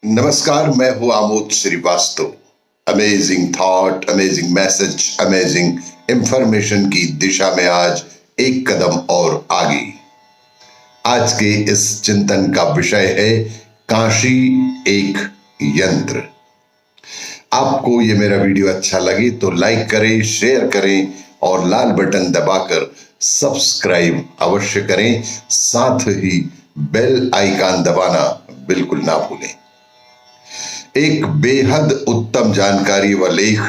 नमस्कार, मैं हूं Amod Srivastava. Amazing thought, amazing message, amazing information की दिशा में आज एक कदम और आगे। आज के इस चिंतन का विषय है काशी एक यंत्र। आपको ये मेरा वीडियो अच्छा लगे तो लाइक करें, शेयर करें और लाल बटन दबाकर सब्सक्राइब अवश्य करें। साथ ही बेल आइकन दबाना बिल्कुल ना भूलें। एक बेहद उत्तम जानकारी व लेख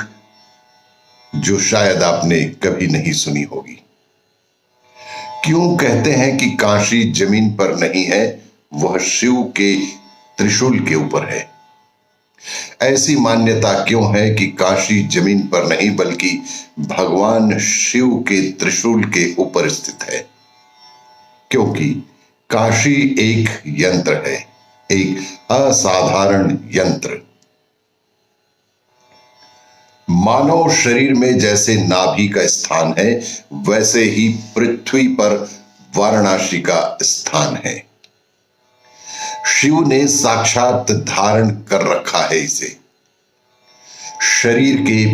जो शायद आपने कभी नहीं सुनी होगी। क्यों कहते हैं कि काशी जमीन पर नहीं है, वह शिव के त्रिशूल के ऊपर है। ऐसी मान्यता क्यों है कि काशी जमीन पर नहीं बल्कि भगवान शिव के त्रिशूल के ऊपर स्थित है? क्योंकि काशी एक यंत्र है, एक असाधारण यंत्र। मानव शरीर में जैसे नाभि का स्थान है, वैसे ही पृथ्वी पर वाराणसी का स्थान है। शिव ने साक्षात धारण कर रखा है इसे। शरीर के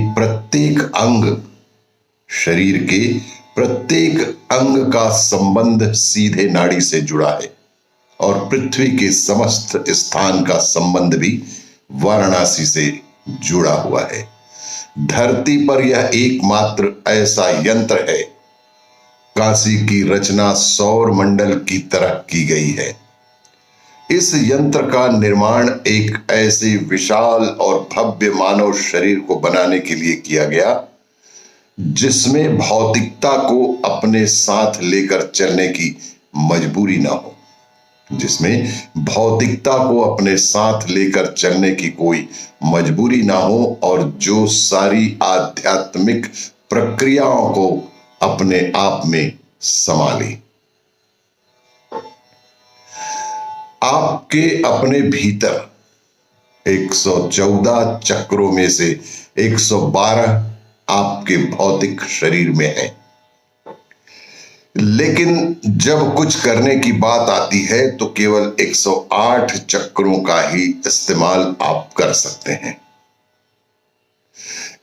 प्रत्येक अंग का संबंध सीधे नाड़ी से जुड़ा है और पृथ्वी के समस्त स्थान का संबंध भी वाराणसी से जुड़ा हुआ है। धरती पर यह एकमात्र ऐसा यंत्र है। काशी की रचना सौर मंडल की तरह की गई है। इस यंत्र का निर्माण एक ऐसे विशाल और भव्य मानव शरीर को बनाने के लिए किया गया जिसमें भौतिकता को अपने साथ लेकर चलने की मजबूरी ना हो, जिसमें भौतिकता को अपने साथ लेकर चलने की कोई मजबूरी ना हो और जो सारी आध्यात्मिक प्रक्रियाओं को अपने आप में संभाले। आपके अपने भीतर 114 चक्रों में से 112 आपके भौतिक शरीर में है। लेकिन जब कुछ करने की बात आती है तो केवल 108 चक्रों का ही इस्तेमाल आप कर सकते हैं।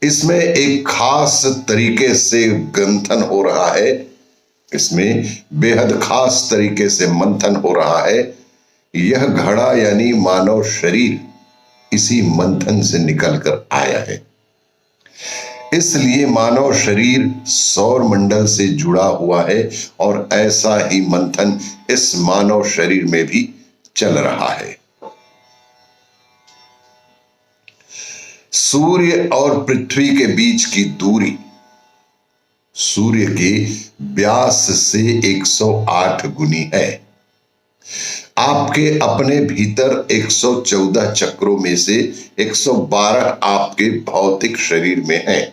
इसमें एक खास तरीके से गंथन हो रहा है, इसमें बेहद खास तरीके से मंथन हो रहा है। यह घड़ा यानी मानव शरीर इसी मंथन से निकलकर आया है। इसलिए मानव शरीर सौर मंडल से जुड़ा हुआ है और ऐसा ही मंथन इस मानव शरीर में भी चल रहा है। सूर्य और पृथ्वी के बीच की दूरी सूर्य के व्यास से 108 गुनी है। आपके अपने भीतर 114 चक्रों में से 112 आपके भौतिक शरीर में हैं।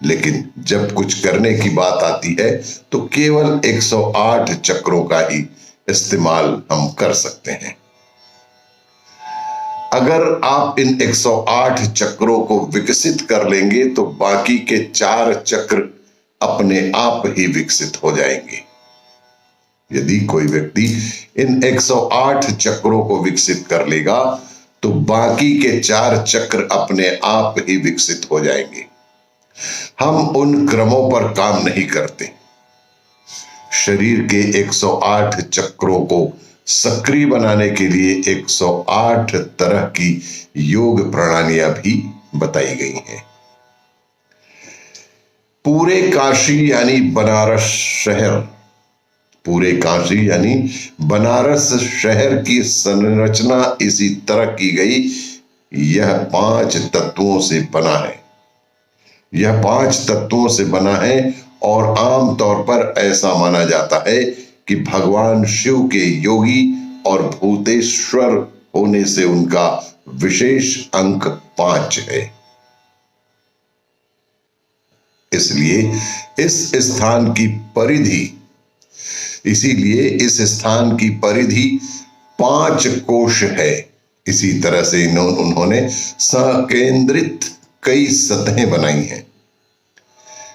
लेकिन जब कुछ करने की बात आती है तो केवल 108 चक्रों का ही इस्तेमाल हम कर सकते हैं। अगर आप इन 108 चक्रों को विकसित कर लेंगे तो बाकी के 4 चक्र अपने आप ही विकसित हो जाएंगे। यदि कोई व्यक्ति इन 108 चक्रों को विकसित कर लेगा तो बाकी के 4 चक्र अपने आप ही विकसित हो जाएंगे। हम उन क्रमों पर काम नहीं करते। शरीर के 108 चक्रों को सक्रिय बनाने के लिए 108 तरह की योग प्रणालियां भी बताई गई हैं। पूरे काशी यानी बनारस शहर की संरचना इसी तरह की गई। यह 5 तत्वों से बना है। यह 5 तत्वों से बना है और आमतौर पर ऐसा माना जाता है कि भगवान शिव के योगी और भूतेश्वर होने से उनका विशेष अंक 5 है। इसीलिए इस स्थान की परिधि 5 कोश है। इसी तरह से उन्होंने सकेंद्रित कई सतहें बनाई हैं।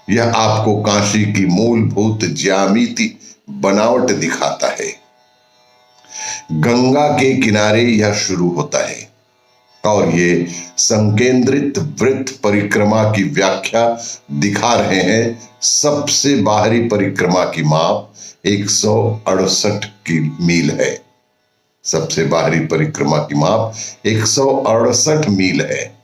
यह आपको काशी की मूलभूत ज्यामिति बनावट दिखाता है। गंगा के किनारे यह शुरू होता है। और ये संकेंद्रित वृत्त परिक्रमा की व्याख्या दिखा रहे हैं। सबसे बाहरी परिक्रमा की माप 168 की मील है। सबसे बाहरी परिक्रमा की माप 168 मील है।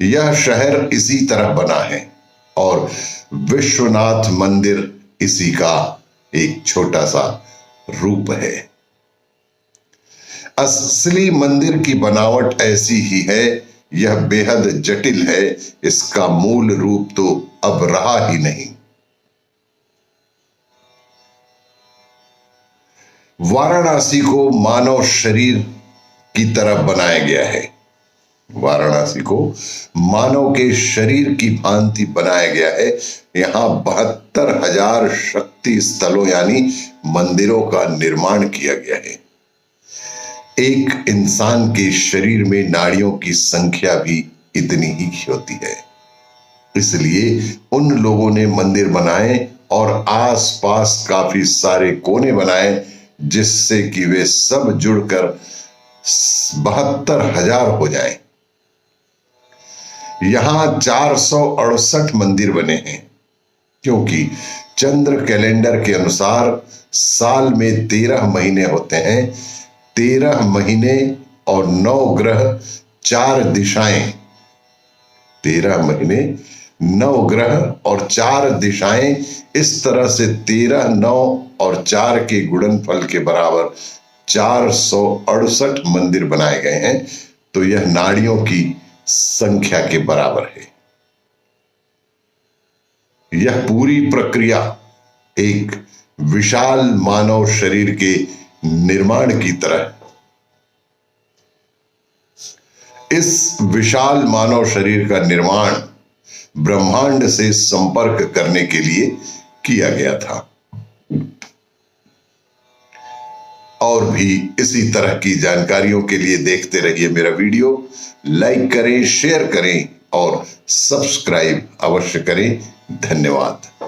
यह शहर इसी तरह बना है और विश्वनाथ मंदिर इसी का एक छोटा सा रूप है। असली मंदिर की बनावट ऐसी ही है। यह बेहद जटिल है। इसका मूल रूप तो अब रहा ही नहीं। वाराणसी को मानव शरीर की तरह बनाया गया है। वाराणसी को मानव के शरीर की भांति बनाया गया है। यहाँ 72,000 शक्ति स्थलों यानी मंदिरों का निर्माण किया गया है। एक इंसान के शरीर में नाड़ियों की संख्या भी इतनी ही होती है। इसलिए उन लोगों ने मंदिर बनाए और आसपास काफी सारे कोने बनाए, जिससे कि वे सब जुड़कर 72,000 हो जाएं। यहां 468 मंदिर बने हैं, क्योंकि चंद्र कैलेंडर के अनुसार साल में 13 महीने होते हैं। 13 महीने और 9 ग्रह 4 दिशाएं। 13 महीने 9 ग्रह और 4 दिशाएं, इस तरह से 13, 9 और 4 के गुणनफल के बराबर 468 मंदिर बनाए गए हैं। तो यह नाड़ियों की संख्या के बराबर है। यह पूरी प्रक्रिया एक विशाल मानव शरीर के निर्माण की तरह। इस विशाल मानव शरीर का निर्माण ब्रह्मांड से संपर्क करने के लिए किया गया था। और भी इसी तरह की जानकारियों के लिए देखते रहिए मेरा वीडियो। लाइक करें, शेयर करें और सब्सक्राइब अवश्य करें। धन्यवाद।